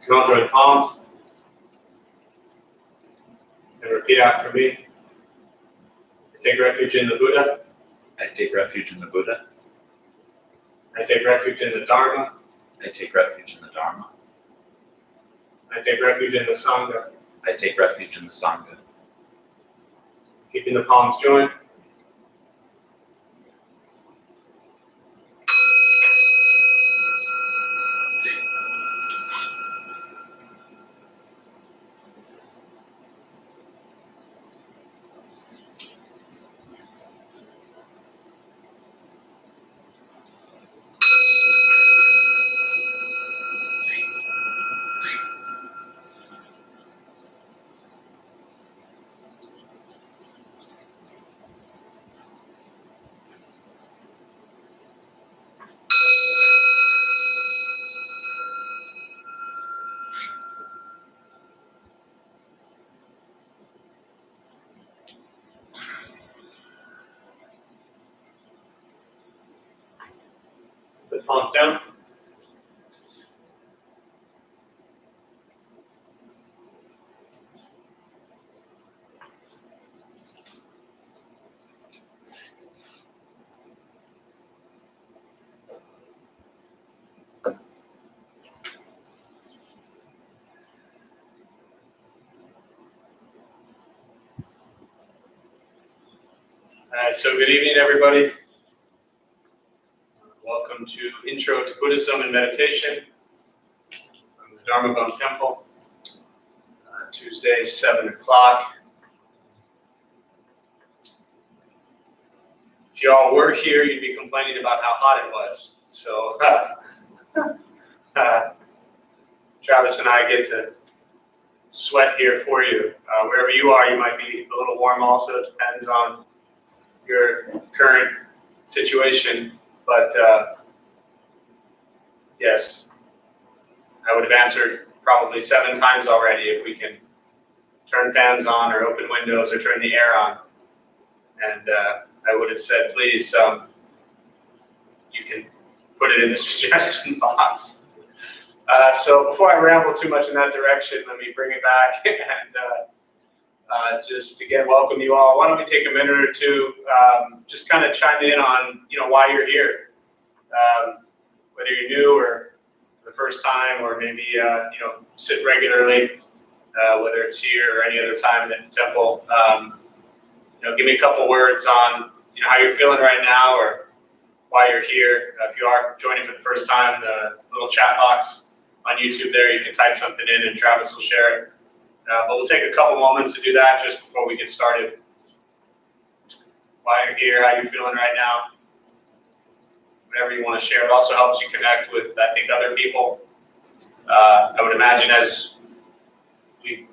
You can all join palms and repeat after me. I take refuge in the Buddha. I take refuge in the Buddha. I take refuge in the Dharma. I take refuge in the Dharma. I take refuge in the Sangha. I take refuge in the Sangha. Keeping the palms joined. Put palms down. So good evening, everybody. Welcome to Intro to Buddhism and Meditation from the Dharma Bum Temple. Tuesday, 7 o'clock. If you all were here, you'd be complaining about how hot it was. So Travis and I get to sweat here for you. Wherever you are, you might be a little warm also. It depends on your current situation. But yes, I would have answered probably 7 times already if we can turn fans on or open windows or turn the air on. And I would have said, please, you can put it in the suggestion box. So before I ramble too much in that direction, let me bring it back and just again welcome you all. Why don't we take a minute or two, just kind of chime in on why you're here, whether you're new or for the first time, or maybe sit regularly, whether it's here or any other time at the temple. Give me a couple words on how you're feeling right now or why you're here. If you are joining for the first time, the little chat box on YouTube there, you can type something in and Travis will share it. But we'll take a couple moments to do that just before we get started. Why you're here, how you're feeling right now, whatever you want to share. It also helps you connect with, I think, other people. I would imagine as we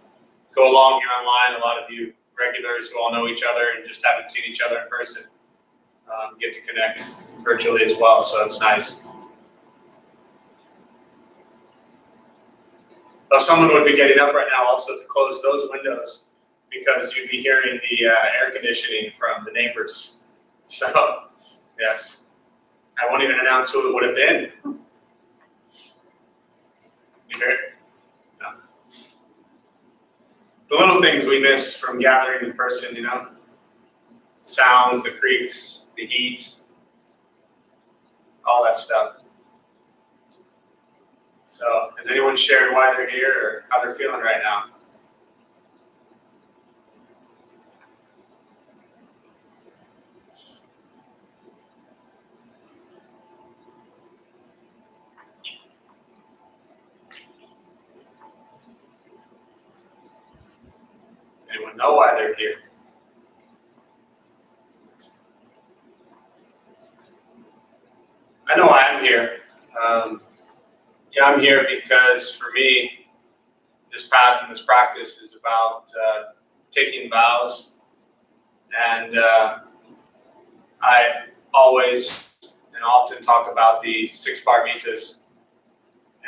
go along here online, a lot of you regulars who all know each other and just haven't seen each other in person get to connect virtually as well, so it's nice. Well, someone would be getting up right now also to close those windows because you'd be hearing the air conditioning from the neighbors. So, yes, I won't even announce who it would have been. You hear it? No. The little things we miss from gathering in person, sounds, the creaks, the heat, all that stuff. So, has anyone shared why they're here or how they're feeling right now? Does anyone know why they're here? I know I'm here. I'm here because for me, this path and this practice is about taking vows. And I always and often talk about the 6 paramitas.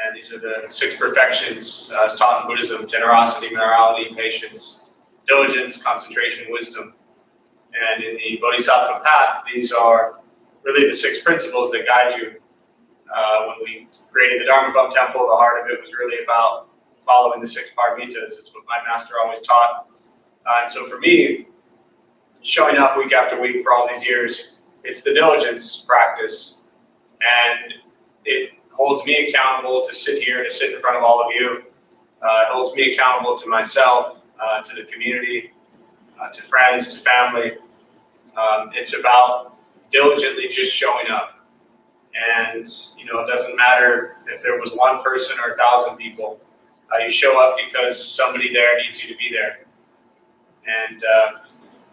And these are the 6 perfections as taught in Buddhism: generosity, morality, patience, diligence, concentration, wisdom. And in the Bodhisattva path, these are really the 6 principles that guide you. When we created the Dharma Bum Temple, the heart of it was really about following the 6 parvitas. It's what my master always taught. And so for me, showing up week after week for all these years, it's the diligence practice. And it holds me accountable to sit here, to sit in front of all of you. It holds me accountable to myself, to the community, to friends, to family. It's about diligently just showing up. And, it doesn't matter if there was one person or 1,000 people. You show up because somebody there needs you to be there. And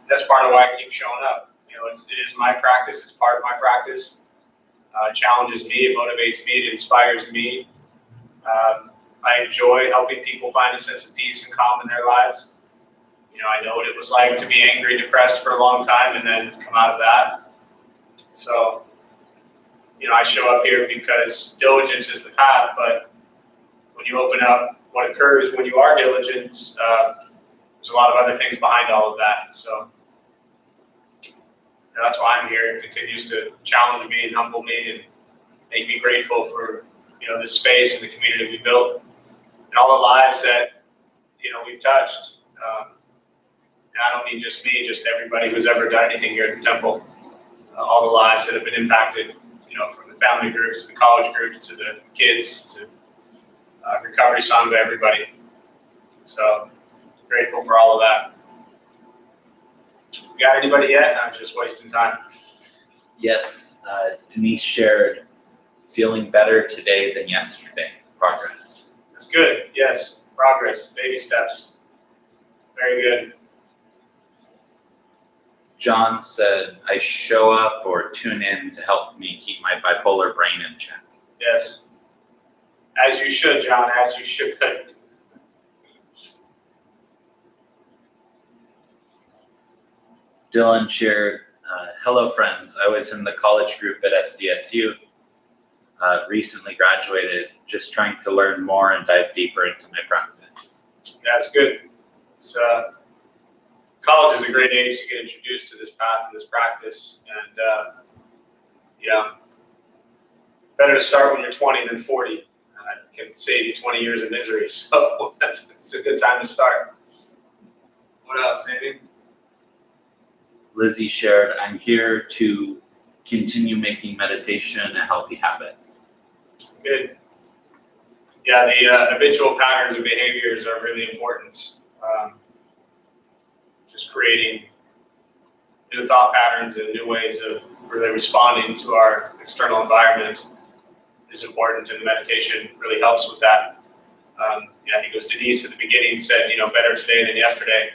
that's part of why I keep showing up. It is my practice. It's part of my practice. It challenges me. It motivates me. It inspires me. I enjoy helping people find a sense of peace and calm in their lives. I know what it was like to be angry, depressed for a long time and then come out of that. So, I show up here because diligence is the path, but when you open up what occurs when you are diligent, there's a lot of other things behind all of that. So that's why I'm here. It continues to challenge me and humble me and make me grateful for, this space and the community we built and all the lives that, we've touched. And I don't mean just me, just everybody who's ever done anything here at the temple. All the lives that have been impacted, from the family groups to the college groups to the kids to recovery sangha, everybody. So grateful for all of that. You got anybody yet? I'm just wasting time. Yes, Denise shared feeling better today than yesterday. Progress. That's good. Yes, progress, baby steps. Very good. John said, I show up or tune in to help me keep my bipolar brain in check. Yes. As you should, John, as you should. Dylan shared, hello friends, I was in the college group at SDSU, recently graduated, just trying to learn more and dive deeper into my practice. That's good. College is a great age to get introduced to this path and this practice, and better to start when you're 20 than 40. It can save you 20 years of misery, so it's a good time to start. What else, Amy? Lizzie shared, I'm here to continue making meditation a healthy habit. Good. Yeah, the habitual patterns and behaviors are really important. Just creating new thought patterns and new ways of really responding to our external environment is important, and the meditation really helps with that. I think it was Denise at the beginning said, better today than yesterday.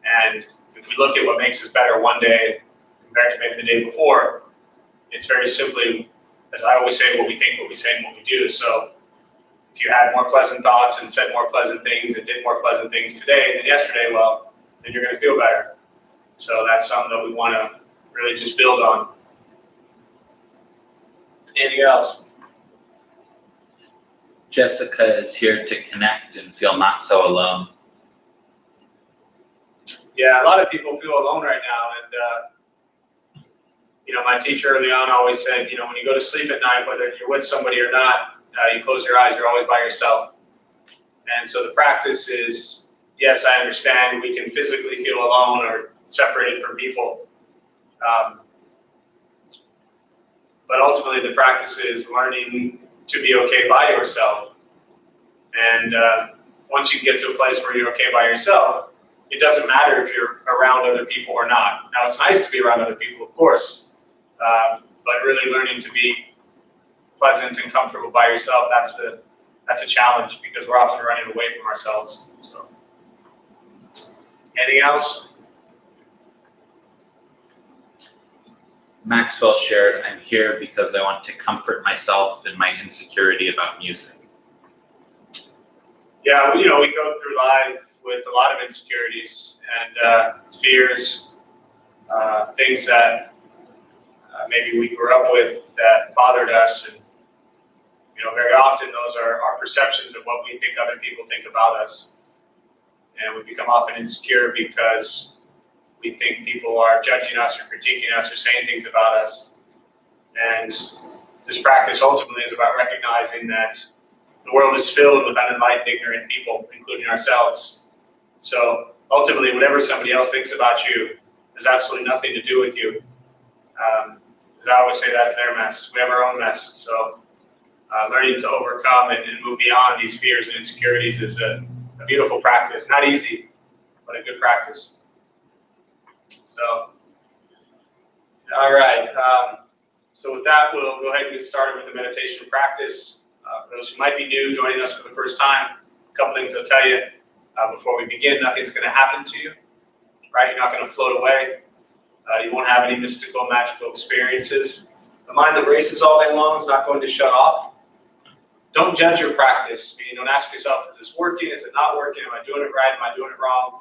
And if we look at what makes us better one day compared to maybe the day before, it's very simply, as I always say, what we think, what we say, and what we do. So if you had more pleasant thoughts and said more pleasant things and did more pleasant things today than yesterday, well, then you're going to feel better. So that's something that we want to really just build on. Anything else? Jessica is here to connect and feel not so alone. Yeah, a lot of people feel alone right now. And, my teacher early on always said, when you go to sleep at night, whether you're with somebody or not, you close your eyes, you're always by yourself. And so the practice is, yes, I understand we can physically feel alone or separated from people. But ultimately the practice is learning to be okay by yourself. And once you get to a place where you're okay by yourself, it doesn't matter if you're around other people or not. Now, it's nice to be around other people, of course, but really learning to be pleasant and comfortable by yourself, that's a challenge because we're often running away from ourselves. So, anything else? Maxwell shared, I'm here because I want to comfort myself in my insecurity about music. Yeah, we go through life with a lot of insecurities and fears, things that maybe we grew up with that bothered us. And, very often those are our perceptions of what we think other people think about us. And we become often insecure because we think people are judging us or critiquing us or saying things about us. And this practice ultimately is about recognizing that The world is filled with unenlightened, ignorant people, including ourselves. So ultimately, whatever somebody else thinks about you has absolutely nothing to do with you. As I always say, that's their mess. We have our own mess. So learning to overcome and move beyond these fears and insecurities is a beautiful practice. Not easy, but a good practice. So, all right. So with that, we'll go ahead and get started with the meditation practice. For those who might be new, joining us for the first time, a couple things I'll tell you before we begin. Nothing's going to happen to you, right? You're not going to float away. You won't have any mystical, magical experiences. The mind that races all day long is not going to shut off. Don't judge your practice. Don't ask yourself, is this working? Is it not working? Am I doing it right? Am I doing it wrong?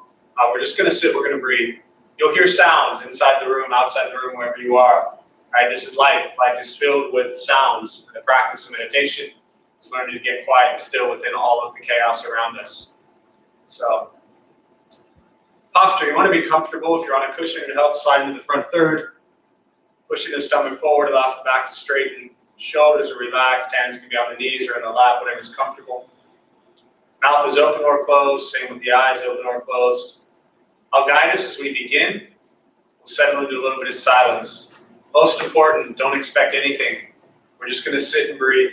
We're just going to sit. We're going to breathe. You'll hear sounds inside the room, outside the room, wherever you are. Right? This is life. Life is filled with sounds. The practice of meditation is learning to get quiet and still within all of the chaos around us. So, posture. You want to be comfortable. If you're on a cushion, it helps slide into the front third. Pushing the stomach forward allows the back to straighten. Shoulders are relaxed. Hands can be on the knees or in the lap, whatever's comfortable. Mouth is open or closed. Same with the eyes, open or closed. I'll guide us as we begin. We'll settle into a little bit of silence. Most important, don't expect anything. We're just going to sit and breathe.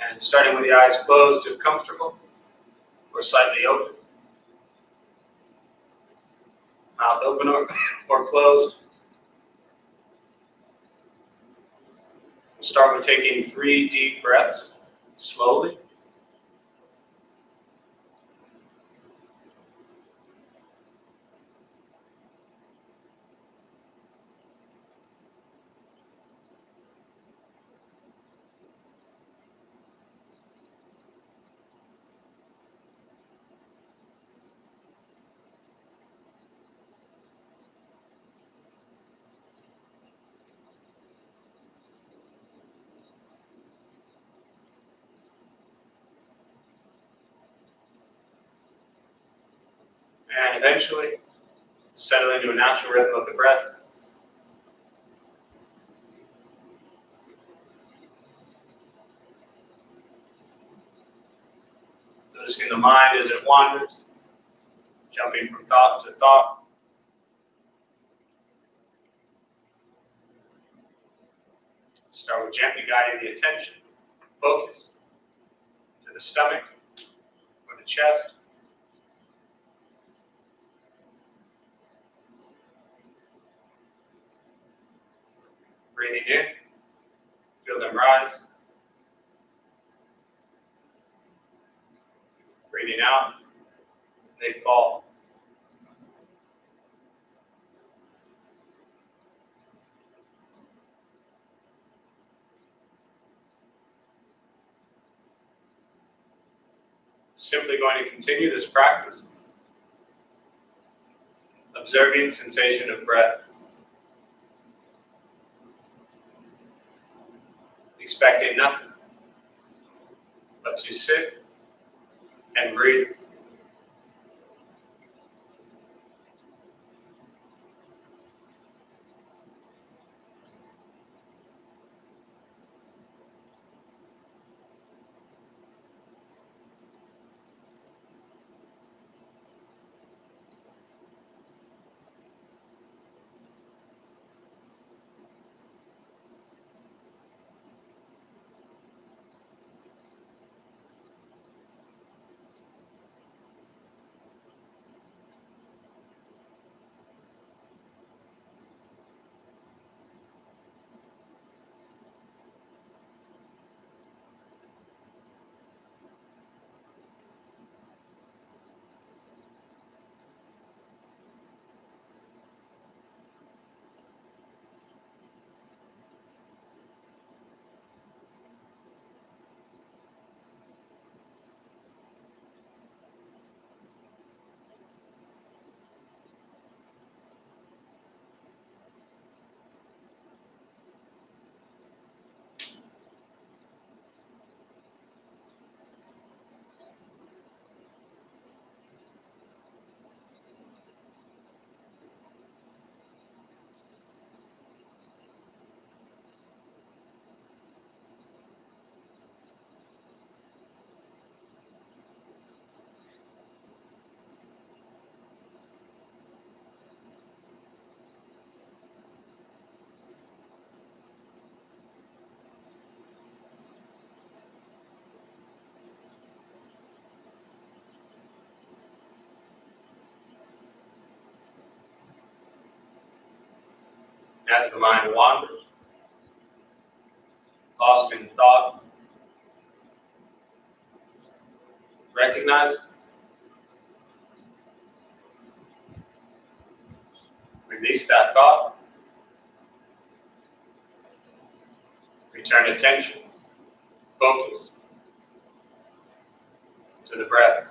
And starting with the eyes closed if comfortable, or slightly open. Mouth open or closed. We'll start with taking 3 deep breaths, slowly. And eventually, settle into a natural rhythm of the breath. Noticing the mind as it wanders, jumping from thought to thought. Start with gently guiding the attention, focus, to the stomach or the chest. Breathing in, feel them rise. Breathing out, they fall. Simply going to continue this practice, observing sensation of breath, expecting nothing but to sit and breathe. as the mind wanders, lost in thought, recognize it. Release that thought. Return attention, focus to the breath.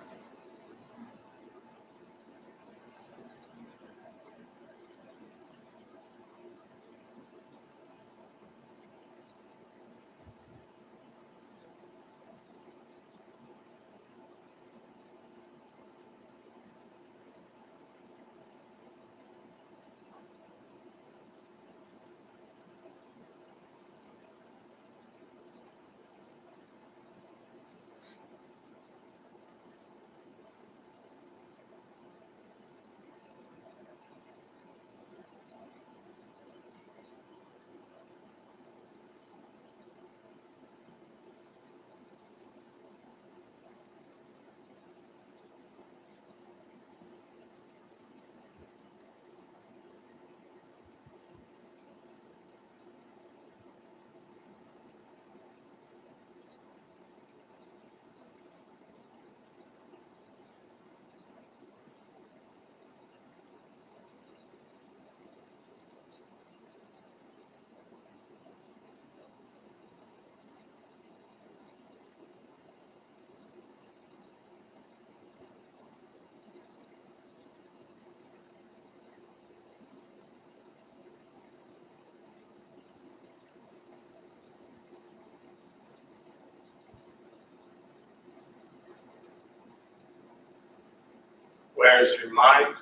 Where's your mind?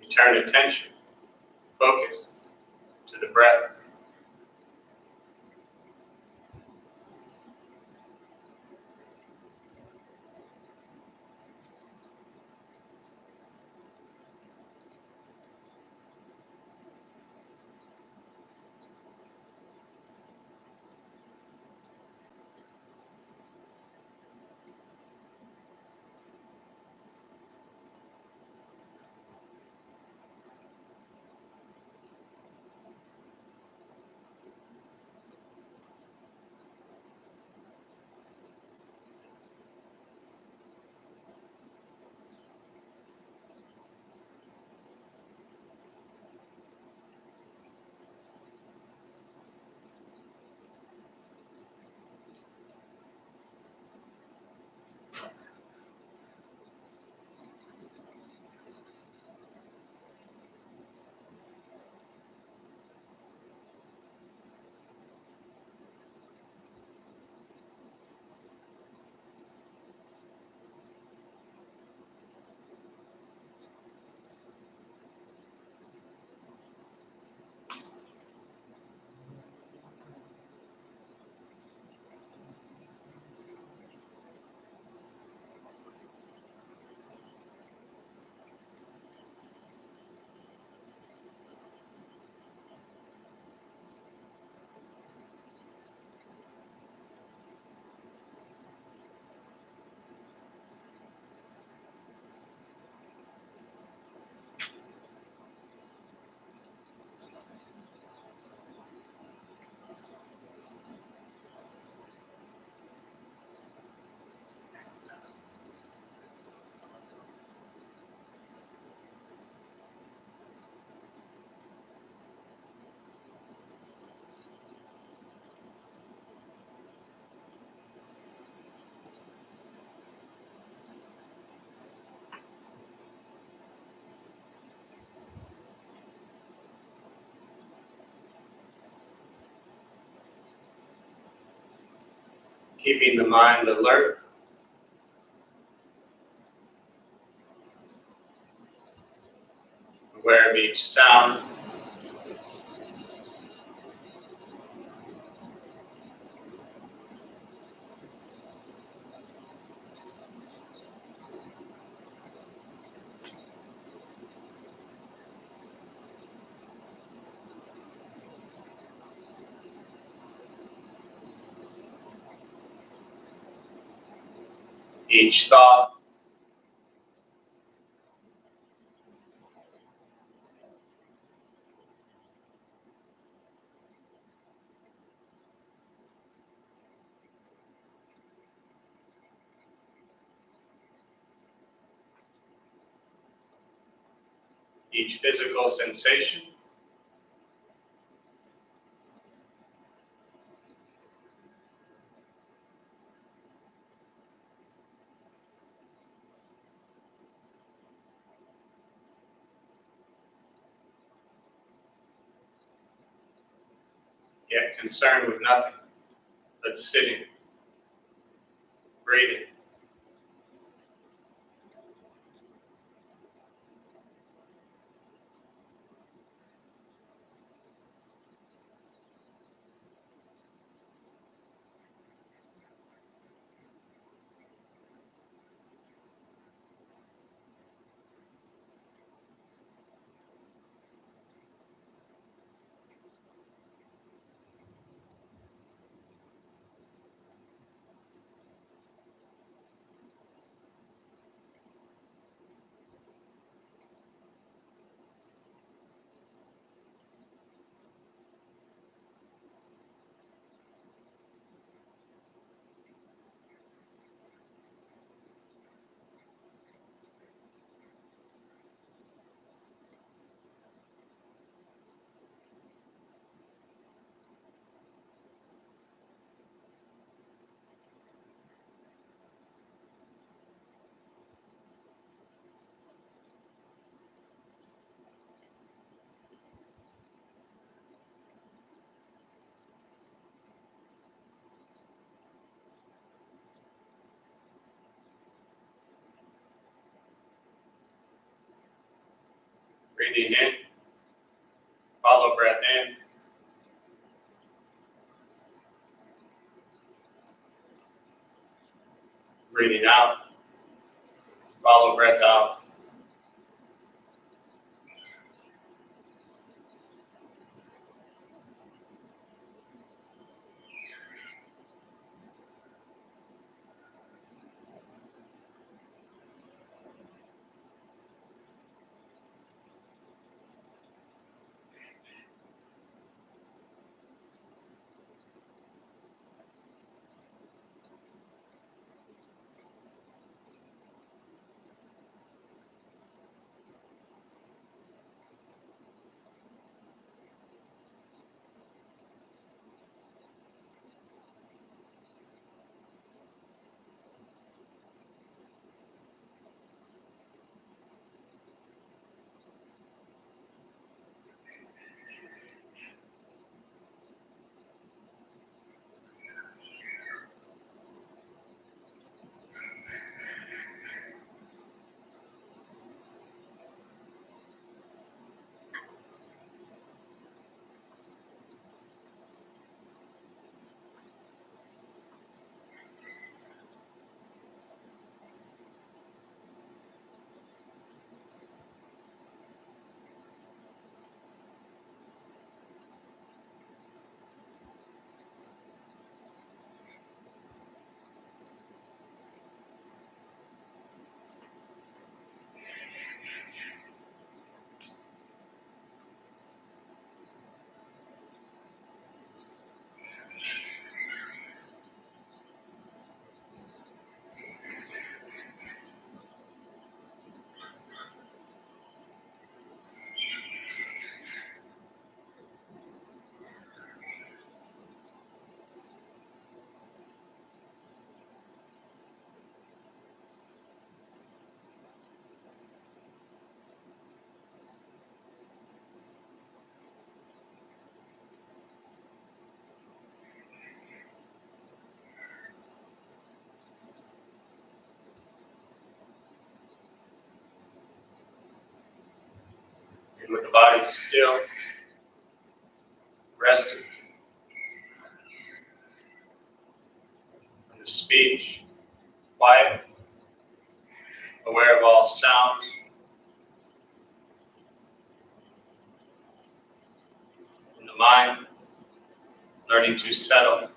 Return attention, focus to the breath. Keeping the mind alert, aware of each sound, each thought, each physical sensation, yet concerned with nothing but sitting, breathing. Breathing in, follow breath in. Breathing out, follow breath out. And with the body still, resting, and the speech quiet, aware of all sounds, and the mind learning to settle,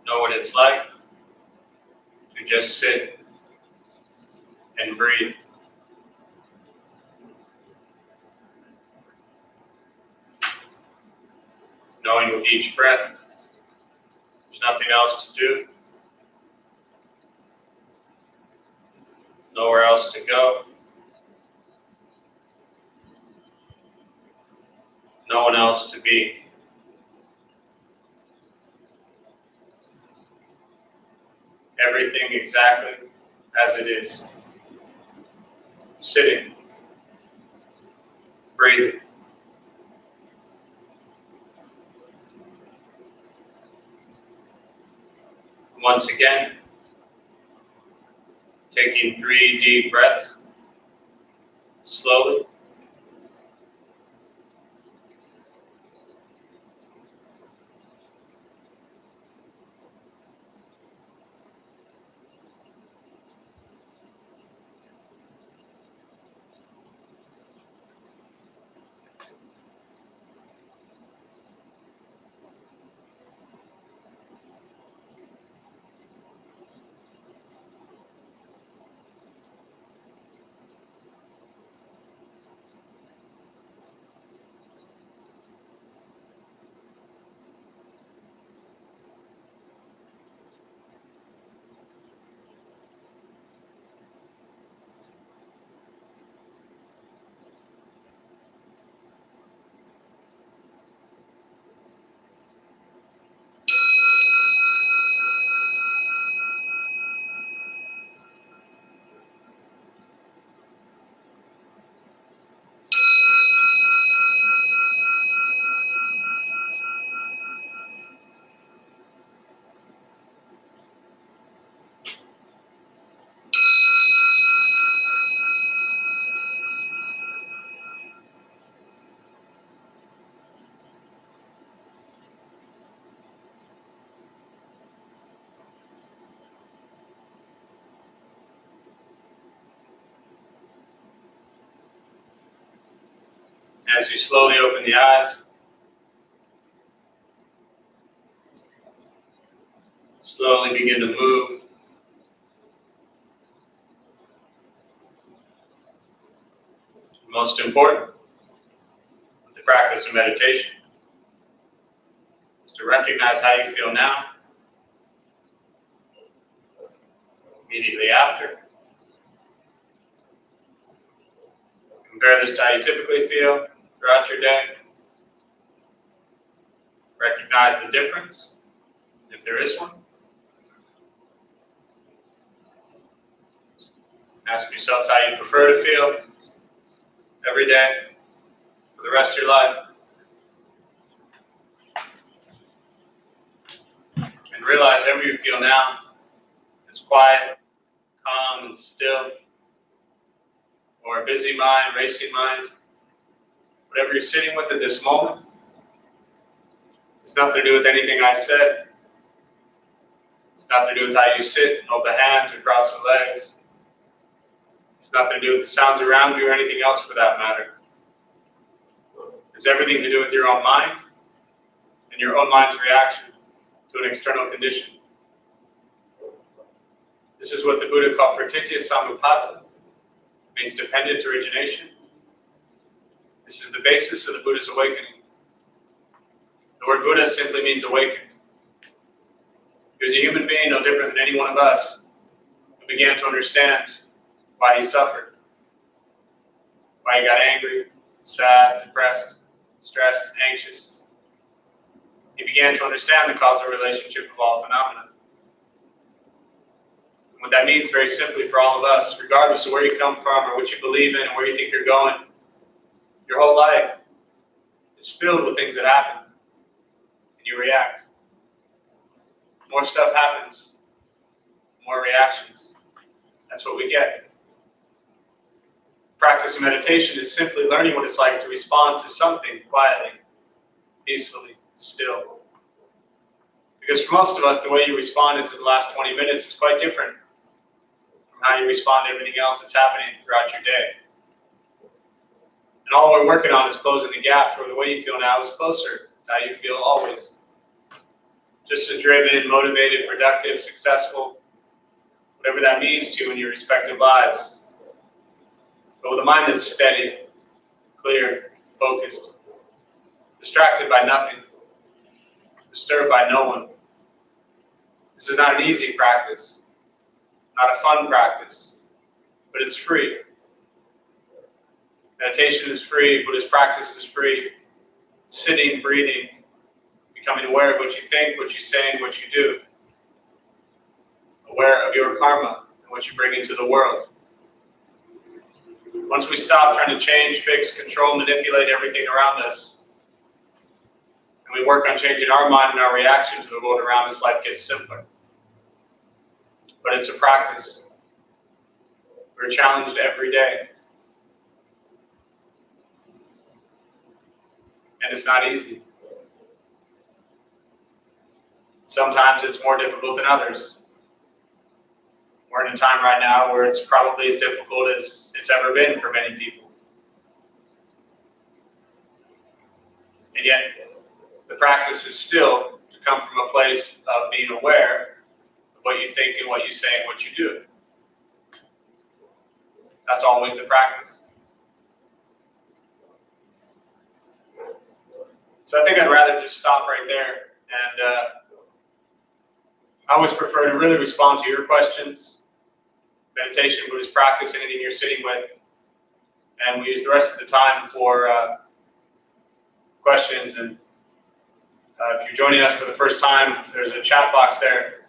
Know what it's like to just sit and breathe. Knowing with each breath, there's nothing else to do, nowhere else to go, no one else to be. Everything exactly as it is. Sitting, breathing. Once again, taking 3 deep breaths, slowly. As you slowly open the eyes, slowly begin to move. Most important, the practice of meditation is to recognize how you feel now, immediately after. Compare this to how you typically feel throughout your day. Recognize the difference, if there is one. Ask yourselves how you prefer to feel every day for the rest of your life. And realize however you feel now, if it's quiet, calm, and still, or a busy mind, racing mind, whatever you're sitting with at this moment, it's nothing to do with anything I said. It's nothing to do with how you sit and hold the hands or cross the legs. It's nothing to do with the sounds around you or anything else for that matter. It's everything to do with your own mind and your own mind's reaction to an external condition. This is what the Buddha called pratitya samuppada. It means dependent origination. This is the basis of the Buddha's awakening. The word Buddha simply means awakened. He was a human being no different than any one of us who began to understand why he suffered, why he got angry, sad, depressed, stressed, anxious. He began to understand the causal relationship of all phenomena. And what that means very simply for all of us, regardless of where you come from or what you believe in and where you think you're going, your whole life is filled with things that happen and you react. More stuff happens, more reactions. That's what we get. Practice of meditation is simply learning what it's like to respond to something quietly, peacefully, still. Because for most of us, the way you responded to the last 20 minutes is quite different from how you respond to everything else that's happening throughout your day. And all we're working on is closing the gap to where the way you feel now is closer to how you feel always. just as driven, motivated, productive, successful, whatever that means to you in your respective lives. But with a mind that's steady, clear, focused, distracted by nothing, disturbed by no one. This is not an easy practice, not a fun practice, but it's free. Meditation is free, Buddhist practice is free. Sitting, breathing, becoming aware of what you think, what you say, and what you do. Aware of your karma and what you bring into the world. Once we stop trying to change, fix, control, manipulate everything around us, and we work on changing our mind and our reaction to the world around us, life gets simpler. But it's a practice. We're challenged every day. And it's not easy. Sometimes it's more difficult than others. We're in a time right now where it's probably as difficult as it's ever been for many people. And yet, the practice is still to come from a place of being aware of what you think and what you say and what you do. That's always the practice. So I think I'd rather just stop right there. And I always prefer to really respond to your questions. Meditation, Buddhist practice, anything you're sitting with. And we use the rest of the time for questions. And if you're joining us for the first time, there's a chat box there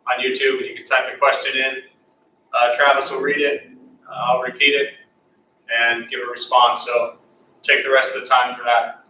on YouTube. You can type a question in. Travis will read it. I'll repeat it and give a response. So take the rest of the time for that.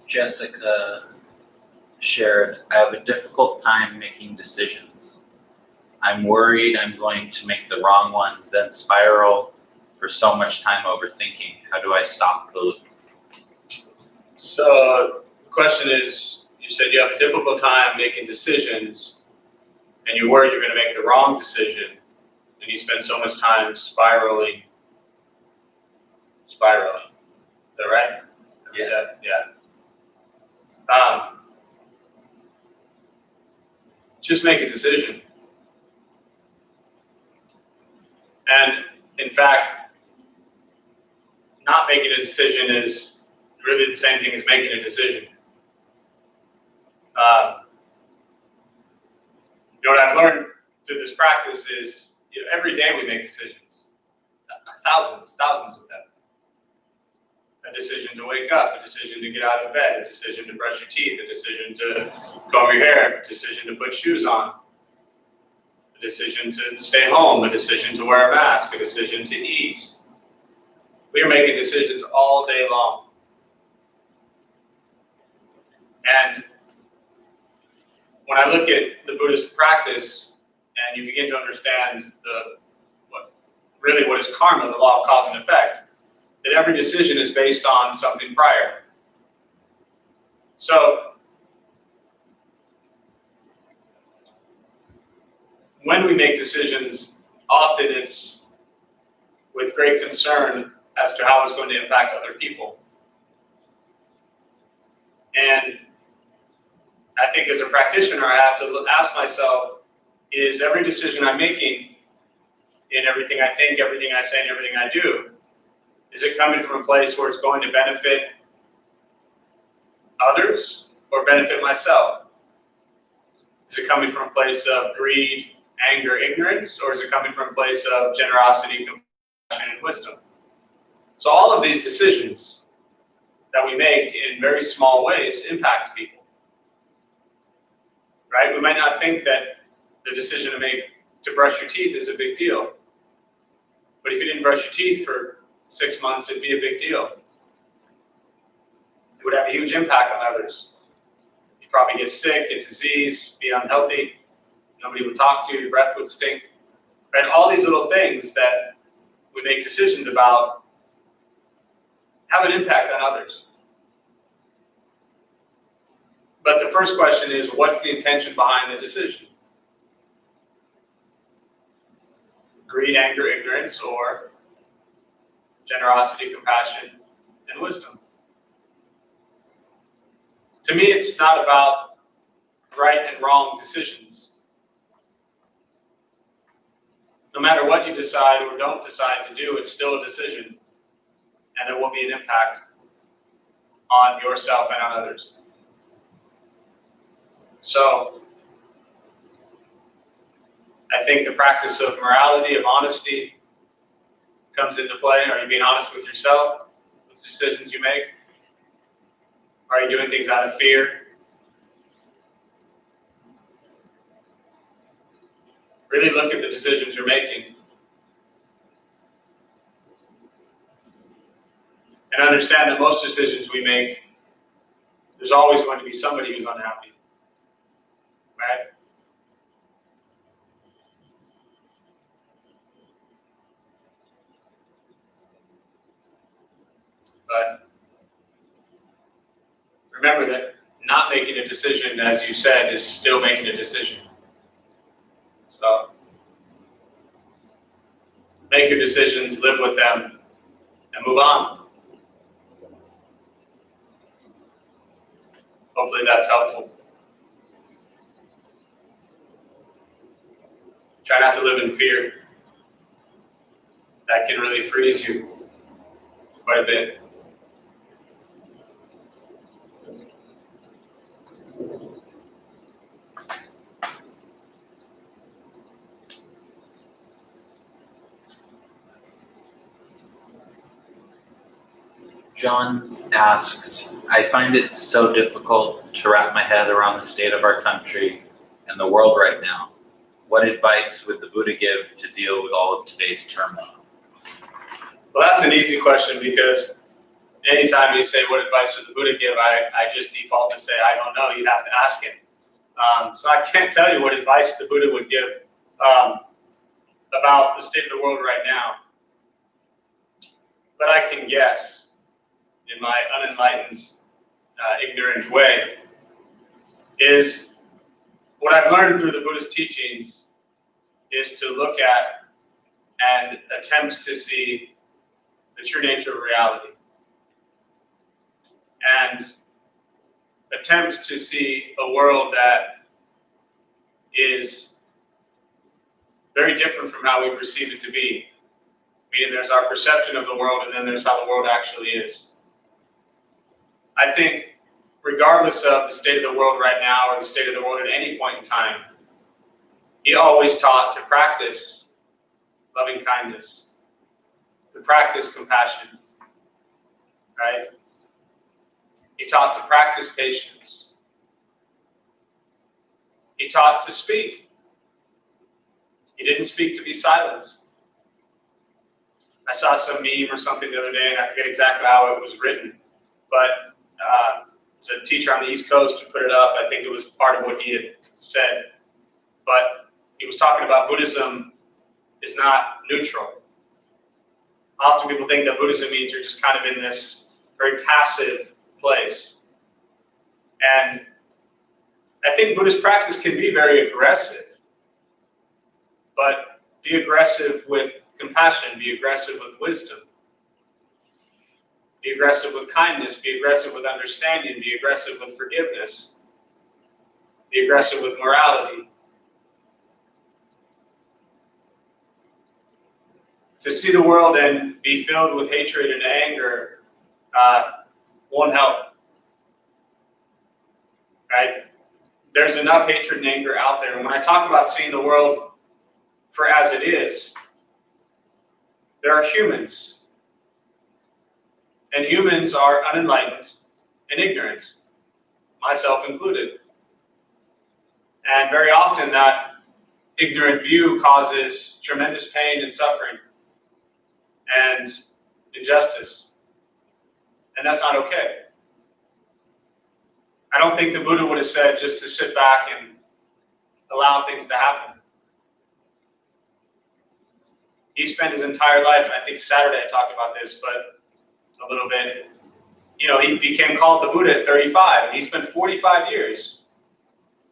Jessica shared, I have a difficult time making decisions. I'm worried I'm going to make the wrong one, then spiral for so much time overthinking. How do I stop the loop? So the question is, you said you have a difficult time making decisions and you're worried you're going to make the wrong decision and you spend so much time spiraling. Is that right? Yeah. Just make a decision. And in fact, not making a decision is really the same thing as making a decision. You know, what I've learned through this practice is, you know, every day we make decisions, thousands of them. A decision to wake up, a decision to get out of bed, a decision to brush your teeth, a decision to comb your hair, a decision to put shoes on, a decision to stay home, a decision to wear a mask, a decision to eat. We are making decisions all day long. And when I look at the Buddhist practice and you begin to understand what is karma, the law of cause and effect, that every decision is based on something prior. So when we make decisions, often it's with great concern as to how it's going to impact other people. And I think as a practitioner, I have to ask myself, is every decision I'm making in everything I think, everything I say, and everything I do, is it coming from a place where it's going to benefit others or benefit myself? Is it coming from a place of greed, anger, ignorance, or is it coming from a place of generosity, compassion, and wisdom? So all of these decisions that we make in very small ways impact people, right? We might not think that the decision to brush your teeth is a big deal, but if you didn't brush your teeth for 6 months, it'd be a big deal. It would have a huge impact on others. You'd probably get sick, get disease, be unhealthy. Nobody would talk to you, your breath would stink. Right? All these little things that we make decisions about have an impact on others. But the first question is, what's the intention behind the decision? Greed, anger, ignorance, or generosity, compassion, and wisdom? To me, it's not about right and wrong decisions. No matter what you decide or don't decide to do, it's still a decision, and there will be an impact on yourself and on others. So, I think the practice of morality, of honesty, comes into play. Are you being honest with yourself, with decisions you make? Are you doing things out of fear? Really look at the decisions you're making. And understand that most decisions we make, there's always going to be somebody who's unhappy. Right? But remember that not making a decision, as you said, is still making a decision. So make your decisions, live with them, and move on. Hopefully that's helpful. Try not to live in fear. That can really freeze you quite a bit. John asked, I find it so difficult to wrap my head around the state of our country and the world right now. What advice would the Buddha give to deal with all of today's turmoil? Well, that's an easy question, because anytime you say what advice would the Buddha give, I just default to say, I don't know, you'd have to ask him. So I can't tell you what advice the Buddha would give about the state of the world right now. But I can guess, in my unenlightened, ignorant way, is what I've learned through the Buddhist teachings is to look at and attempt to see the true nature of reality. And attempt to see a world that is very different from how we perceive it to be. Meaning there's our perception of the world, and then there's how the world actually is. I think regardless of the state of the world right now or the state of the world at any point in time, He always taught to practice loving kindness, to practice compassion, right? He taught to practice patience. He taught to speak. He didn't speak to be silenced. I saw some meme or something the other day, and I forget exactly how it was written, but it's a teacher on the East Coast who put it up. I think it was part of what he had said, but he was talking about Buddhism is not neutral. Often people think that Buddhism means you're just kind of in this very passive place. And I think Buddhist practice can be very aggressive, but be aggressive with compassion, be aggressive with wisdom, be aggressive with kindness, be aggressive with understanding, be aggressive with forgiveness, be aggressive with morality. To see the world and be filled with hatred and anger won't help, right? There's enough hatred and anger out there. And when I talk about seeing the world for as it is, there are humans. And humans are unenlightened and ignorant, myself included. And very often that ignorant view causes tremendous pain and suffering and injustice. And that's not okay. I don't think the Buddha would have said just to sit back and allow things to happen. He spent his entire life, and I think Saturday I talked about this, but a little bit, he became called the Buddha at 35, and he spent 45 years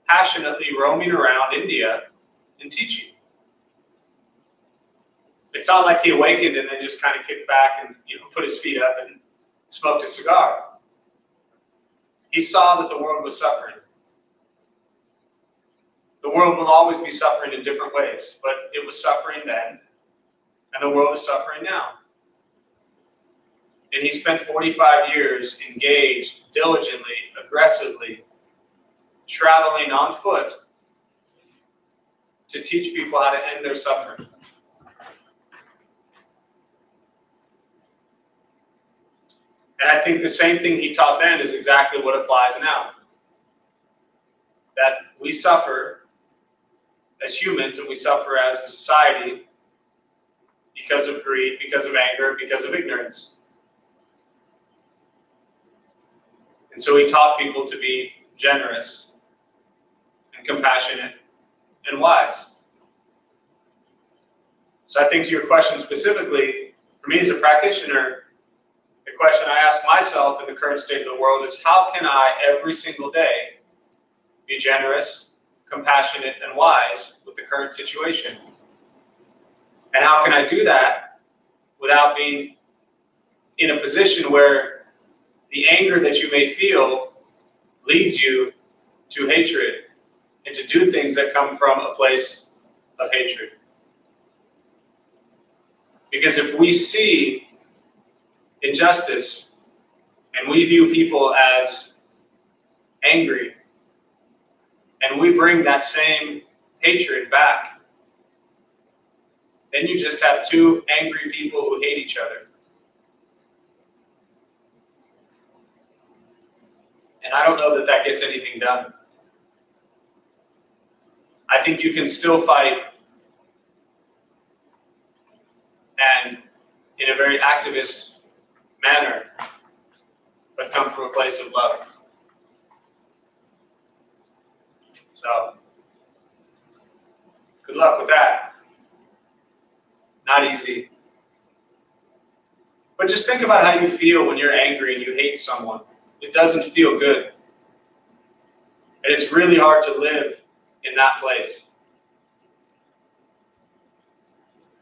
passionately roaming around India and teaching. It's not like he awakened and then just kind of kicked back and put his feet up and smoked a cigar. He saw that the world was suffering. The world will always be suffering in different ways, but it was suffering then, and the world is suffering now. And he spent 45 years engaged, diligently, aggressively, traveling on foot to teach people how to end their suffering. And I think the same thing he taught then is exactly what applies now. That we suffer as humans and we suffer as a society because of greed, because of anger, because of ignorance. And so he taught people to be generous and compassionate and wise. So I think to your question specifically, for me as a practitioner, the question I ask myself in the current state of the world is, how can I every single day be generous, compassionate, and wise with the current situation? And how can I do that without being in a position where the anger that you may feel leads you to hatred and to do things that come from a place of hatred? Because if we see injustice and we view people as angry, and we bring that same hatred back, then you just have two angry people who hate each other. And I don't know that that gets anything done. I think you can still fight and in a very activist manner, but come from a place of love. So, good luck with that. Not easy. But just think about how you feel when you're angry and you hate someone. It doesn't feel good. And it's really hard to live in that place.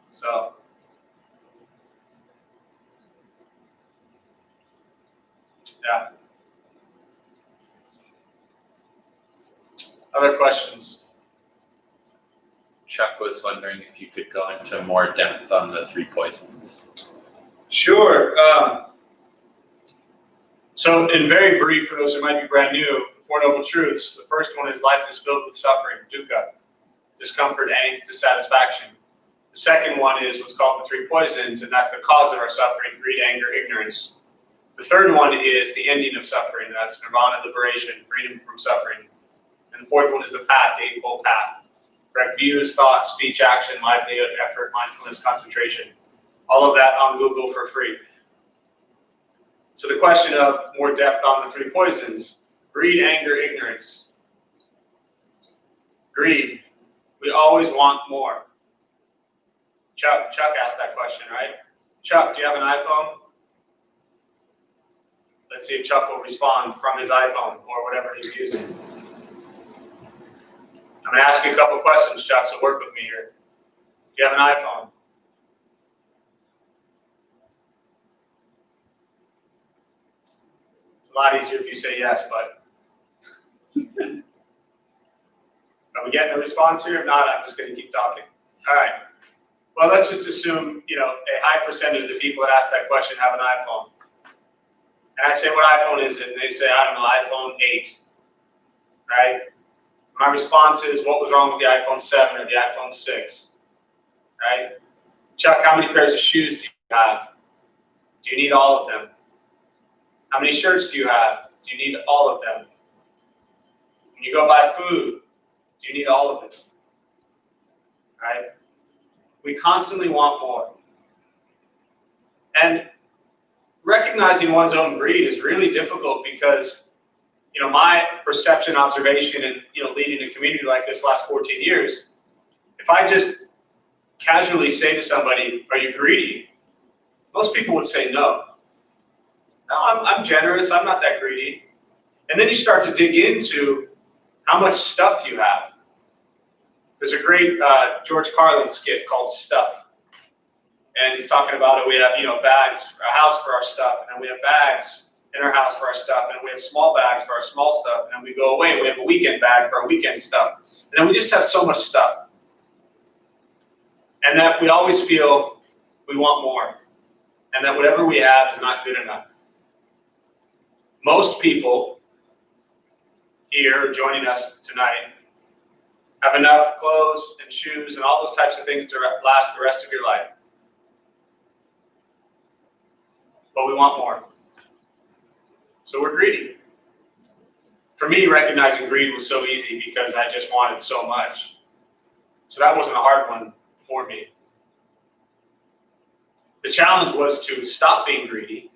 So, yeah. Other questions? Chuck was wondering if you could go into more depth on the three poisons. Sure. So in very brief, for those who might be brand new, Four Noble Truths, the first one is life is filled with suffering, dukkha. discomfort, angst, dissatisfaction. The second one is what's called the three poisons, and that's the cause of our suffering: greed, anger, ignorance. The third one is the ending of suffering. That's nirvana, liberation, freedom from suffering. And the fourth one is the path, the Eightfold Path. Correct views, thoughts, speech, action, livelihood, effort, mindfulness, concentration. All of that on Google for free. So the question of more depth on the three poisons: greed, anger, ignorance. Greed. We always want more. Chuck asked that question, right? Chuck, do you have an iPhone? Let's see if Chuck will respond from his iPhone or whatever he's using. I'm going to ask you a couple questions, Chuck, so work with me here. Do you have an iPhone? It's a lot easier if you say yes, but are we getting a response here? If not, I'm just going to keep talking. All right. Well, let's just assume, a high percentage of the people that ask that question have an iPhone. And I say, what iPhone is it? And they say, I don't know, iPhone 8, right? My response is, what was wrong with the iPhone 7 or the iPhone 6, right? Chuck, how many pairs of shoes do you have? Do you need all of them? How many shirts do you have? Do you need all of them? When you go buy food, do you need all of it? Right? We constantly want more. And recognizing one's own greed is really difficult because, my perception, observation, and, leading a community like this last 14 years, if I just casually say to somebody, are you greedy? Most people would say no. No, I'm generous. I'm not that greedy. And then you start to dig into how much stuff you have. There's a great George Carlin skit called Stuff. And he's talking about it. We have, bags, a house for our stuff, and then we have bags in our house for our stuff, and we have small bags for our small stuff, and then we go away and we have a weekend bag for our weekend stuff. And then we just have so much stuff. And that we always feel we want more, and that whatever we have is not good enough. Most people here joining us tonight have enough clothes and shoes and all those types of things to last the rest of your life. But we want more. So we're greedy. For me, recognizing greed was so easy because I just wanted so much. So that wasn't a hard one for me. The challenge was to stop being greedy.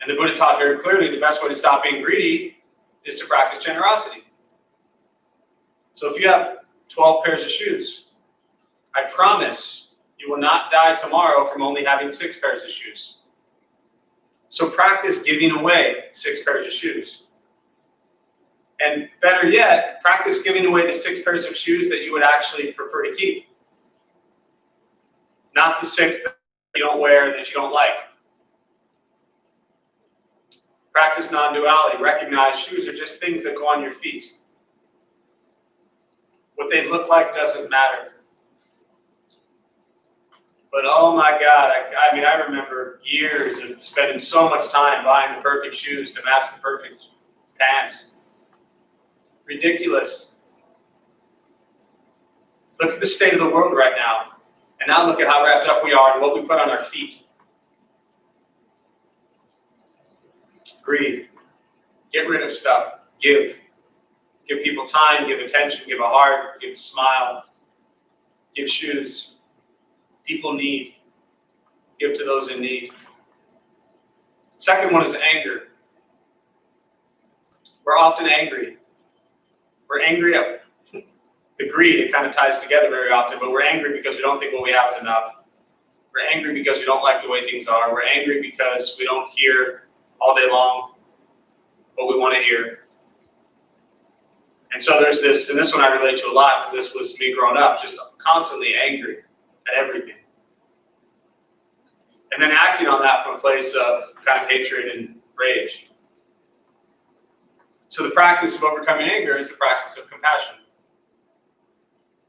And the Buddha taught very clearly the best way to stop being greedy is to practice generosity. So if you have 12 pairs of shoes, I promise you will not die tomorrow from only having 6 pairs of shoes. So practice giving away 6 pairs of shoes. And better yet, practice giving away the 6 pairs of shoes that you would actually prefer to keep. Not the 6 that you don't wear, that you don't like. Practice non-duality. Recognize shoes are just things that go on your feet. What they look like doesn't matter. But oh my God, I remember years of spending so much time buying the perfect shoes to match the perfect pants. Ridiculous. Look at the state of the world right now. And now look at how wrapped up we are and what we put on our feet. Greed. Get rid of stuff. Give. Give people time, give attention, give a heart, give a smile, give shoes. People need. Give to those in need. Second one is anger. We're often angry. We're angry at the greed. It kind of ties together very often, but we're angry because we don't think what we have is enough. We're angry because we don't like the way things are. We're angry because we don't hear all day long what we want to hear. And so there's this, and this one I relate to a lot because this was me growing up, just constantly angry at everything. And then acting on that from a place of kind of hatred and rage. So the practice of overcoming anger is the practice of compassion.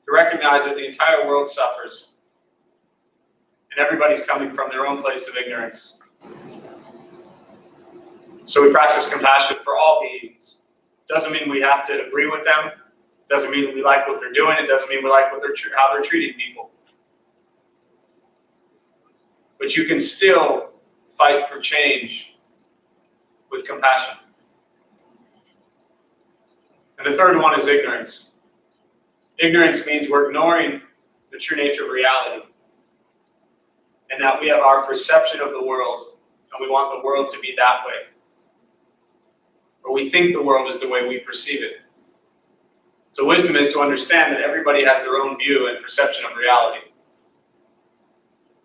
To recognize that the entire world suffers and everybody's coming from their own place of ignorance. So we practice compassion for all beings. Doesn't mean we have to agree with them. Doesn't mean we like what they're doing. It doesn't mean we like what how they're treating people. But you can still fight for change with compassion. And the third one is ignorance. Ignorance means we're ignoring the true nature of reality, and that we have our perception of the world, and we want the world to be that way. Or we think the world is the way we perceive it. So wisdom is to understand that everybody has their own view and perception of reality.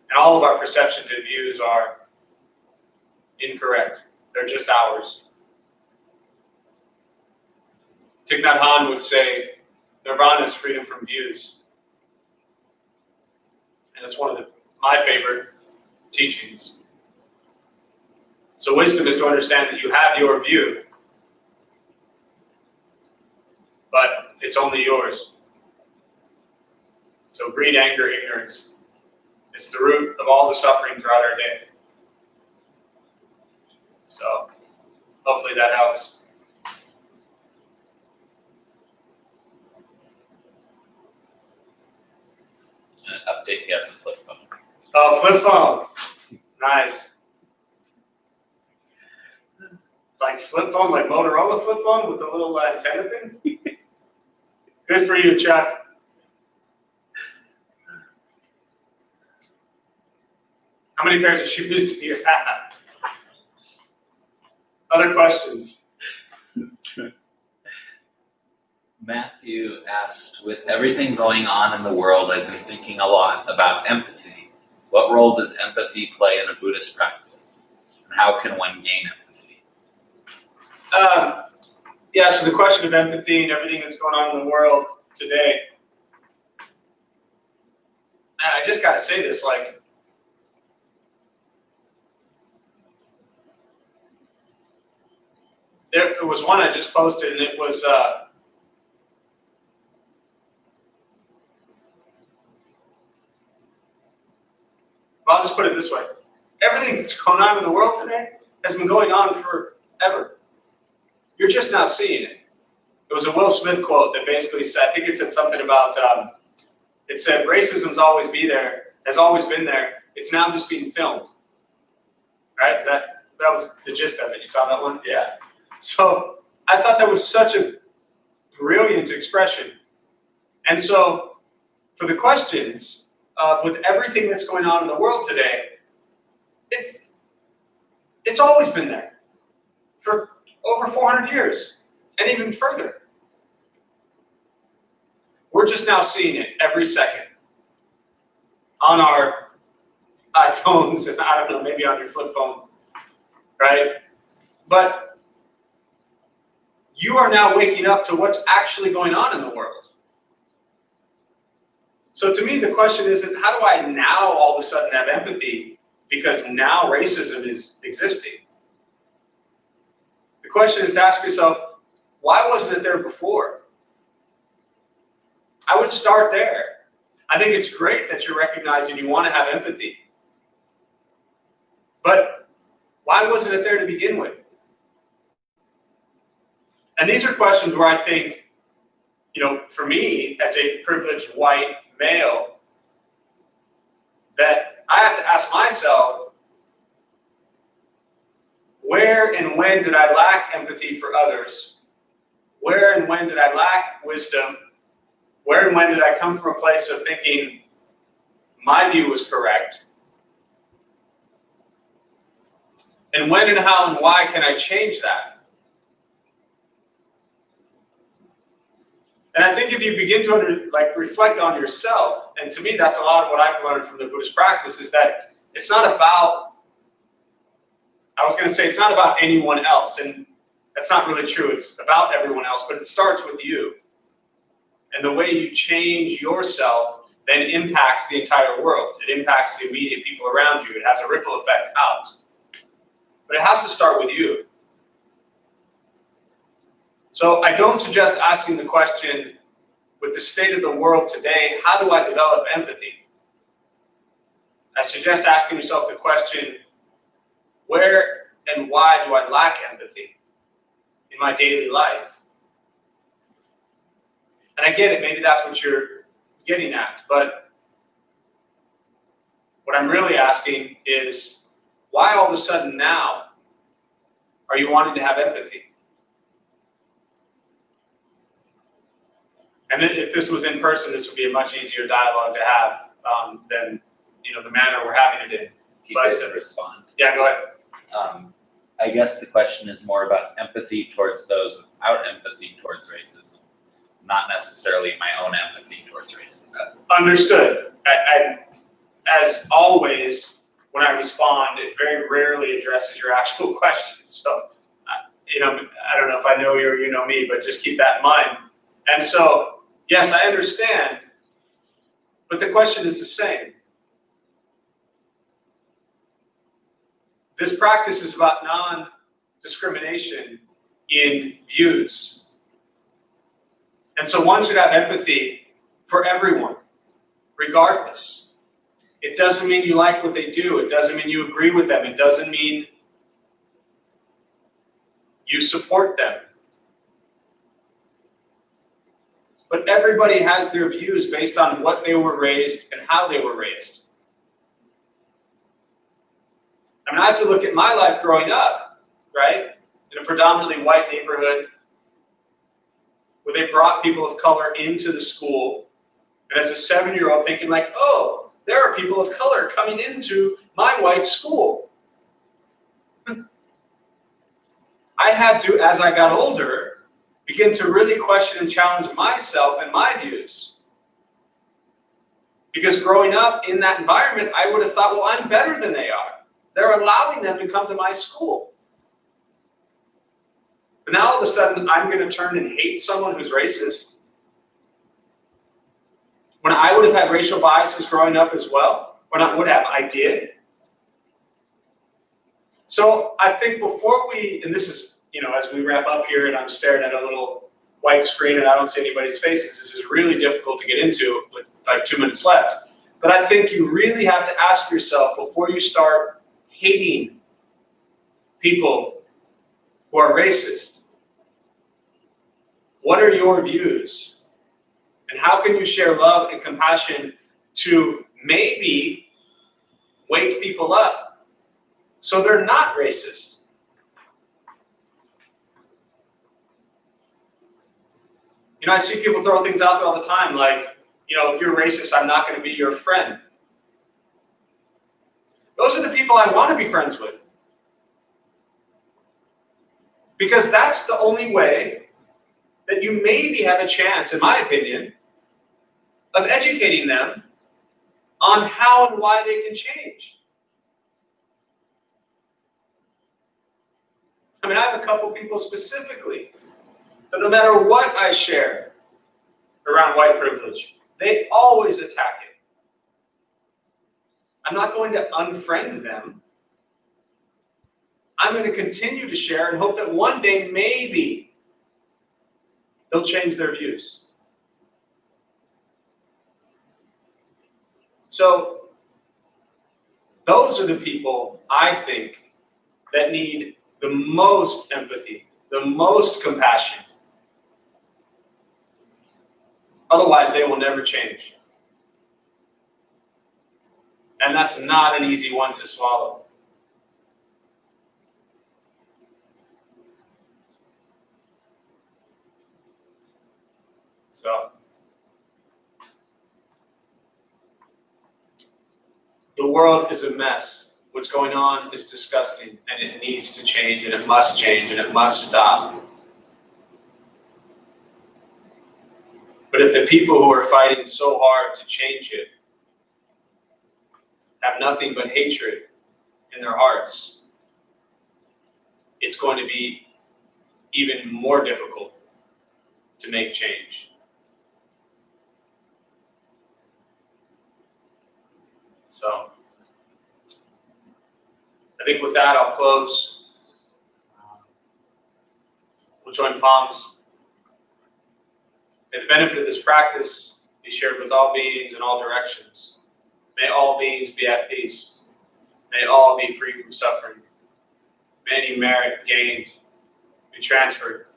And all of our perceptions and views are incorrect. They're just ours. Thich Nhat Hanh would say, nirvana is freedom from views. And it's one of my favorite teachings. So wisdom is to understand that you have your view, but it's only yours. So greed, anger, ignorance, it's the root of all the suffering throughout our day. So hopefully that helps. An update, he has a flip phone. Oh, flip phone. Nice. Like flip phone, like Motorola flip phone with the little antenna thing? Good for you, Chuck. How many pairs of shoes do you have? Other questions? Matthew asked, with everything going on in the world, I've been thinking a lot about empathy. What role does empathy play in a Buddhist practice? And how can one gain empathy? Yeah, so the question of empathy and everything that's going on in the world today, and I just got to say this, like, there was one I just posted, and it was, I'll just put it this way. Everything that's going on in the world today has been going on forever. You're just now seeing it. It was a Will Smith quote that basically said, I think it said something about, it said, racism's always has always been there. It's now just being filmed. Right? That was the gist of it. You saw that one? Yeah. So I thought that was such a brilliant expression. And so for the questions, with everything that's going on in the world today, it's always been there for over 400 years and even further. We're just now seeing it every second on our iPhones, and I don't know, maybe on your flip phone, right? But you are now waking up to what's actually going on in the world. So to me, the question isn't, how do I now all of a sudden have empathy because now racism is existing? The question is to ask yourself, why wasn't it there before? I would start there. I think it's great that you're recognizing you want to have empathy. But why wasn't it there to begin with? And these are questions where I think, for me, as a privileged white male, that I have to ask myself, where and when did I lack empathy for others? Where and when did I lack wisdom? Where and when did I come from a place of thinking my view was correct? And when and how and why can I change that? And I think if you begin to reflect on yourself, and to me that's a lot of what I've learned from the Buddhist practice, is that it's not about, it's not about anyone else, and that's not really true. It's about everyone else, but it starts with you. And the way you change yourself then impacts the entire world. It impacts the immediate people around you. It has a ripple effect out. But it has to start with you. So I don't suggest asking the question, with the state of the world today, how do I develop empathy? I suggest asking yourself the question, where and why do I lack empathy in my daily life? And I get it, maybe that's what you're getting at, but what I'm really asking is, why all of a sudden now are you wanting to have empathy? And then if this was in person, this would be a much easier dialogue to have than the manner we're having it in. He But did respond. Yeah, go ahead. I guess the question is more about empathy towards those without empathy towards racism, not necessarily my own empathy towards racism. Understood. As always, when I respond, it very rarely addresses your actual question. So, I don't know if I know you or you know me, but just keep that in mind. And so, yes, I understand, but the question is the same. This practice is about non-discrimination in views. And so one should have empathy for everyone, regardless. It doesn't mean you like what they do. It doesn't mean you agree with them. It doesn't mean you support them. But everybody has their views based on what they were raised and how they were raised. I mean, I have to look at my life growing up, right? In a predominantly white neighborhood where they brought people of color into the school. And as a 7-year-old thinking like, oh, there are people of color coming into my white school. I had to, as I got older, begin to really question and challenge myself and my views. Because growing up in that environment, I would have thought, well, I'm better than they are. They're allowing them to come to my school. But now all of a sudden, I'm going to turn and hate someone who's racist? When I would have had racial biases growing up as well? When I did? So I think before and this is, as we wrap up here and I'm staring at a little white screen and I don't see anybody's faces, this is really difficult to get into with like 2 minutes left. But I think you really have to ask yourself before you start hating people who are racist, what are your views? And how can you share love and compassion to maybe wake people up so they're not racist? I see people throw things out there all the time like, if you're racist, I'm not going to be your friend. Those are the people I want to be friends with. Because that's the only way that you maybe have a chance, in my opinion, of educating them on how and why they can change. I mean, I have a couple people specifically that no matter what I share around white privilege, they always attack it. I'm not going to unfriend them. I'm going to continue to share and hope that one day maybe they'll change their views. So those are the people, I think, that need the most empathy, the most compassion. Otherwise, they will never change. And that's not an easy one to swallow. So, the world is a mess. What's going on is disgusting, and it needs to change, and it must change, and it must stop. But if the people who are fighting so hard to change it have nothing but hatred in their hearts, it's going to be even more difficult to make change. So, I think with that, I'll close. We'll join palms. May the benefit of this practice be shared with all beings in all directions. May all beings be at peace. May all be free from suffering. May any merit gained be transferred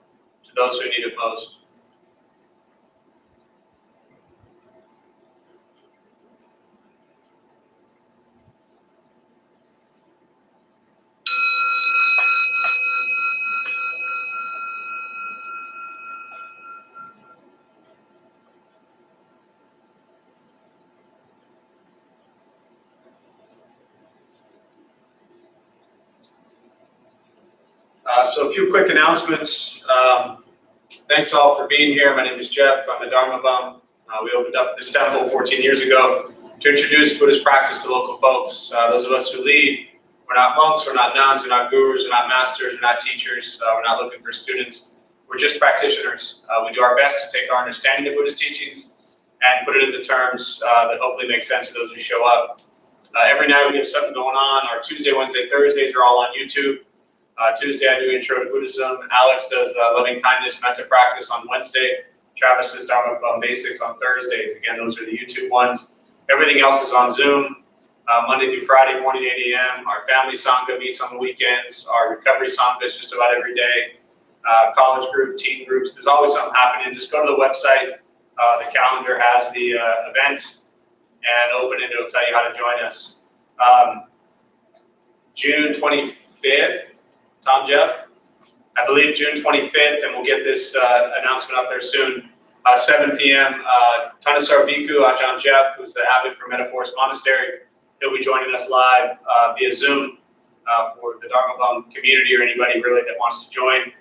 to those who need it most. So a few quick announcements. Thanks all for being here. My name is Jeff. I'm a Dharma bum. We opened up this temple 14 years ago to introduce Buddhist practice to local folks. Those of us who lead, we're not monks, we're not nuns, we're not gurus, we're not masters, we're not teachers, we're not looking for students. We're just practitioners. We do our best to take our understanding of Buddhist teachings and put it into terms that hopefully make sense to those who show up. Every night we have something going on. Our Tuesday, Wednesday, Thursdays are all on YouTube. Tuesday I do Intro to Buddhism. Alex does Loving Kindness Metta Practice on Wednesday. Travis does Dharma Basics on Thursdays. Again, those are the YouTube ones. Everything else is on Zoom. Monday through Friday morning, 8 a.m. Our family Sangha meets on the weekends. Our recovery Sangha is just about every day. College group, teen groups. There's always something happening. Just go to the website. The calendar has the event, and open it. It'll tell you how to join us. June 25th. Tom, Jeff, I believe June 25th, and we'll get this announcement up there soon. 7 p.m. Thanissaro Bhikkhu Ajahn Jeff, who's the abbot for Metaforest Monastery, he'll be joining us live via Zoom for the Dharma Bum community or anybody really that wants to join.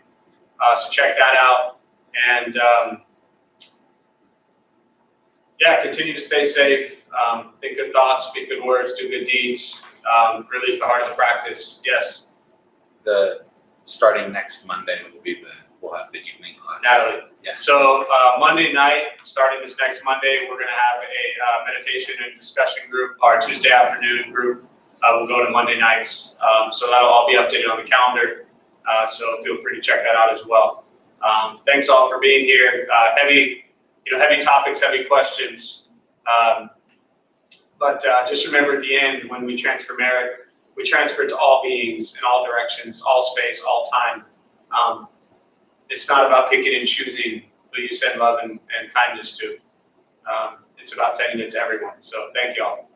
So check that out, and yeah, continue to stay safe. Think good thoughts, speak good words, do good deeds. Release the heart of the practice. Yes. Starting next Monday we'll have the evening class. Natalie. Yeah. So Monday night, starting this next Monday, we're going to have a meditation and discussion group. Our Tuesday afternoon group will go to Monday nights. So that'll all be updated on the calendar. So feel free to check that out as well. Thanks all for being here. Heavy topics, heavy questions. But just remember at the end, when we transfer merit, we transfer it to all beings in all directions, all space, all time. It's not about picking and choosing who you send love and kindness to. It's about sending it to everyone. So thank you all.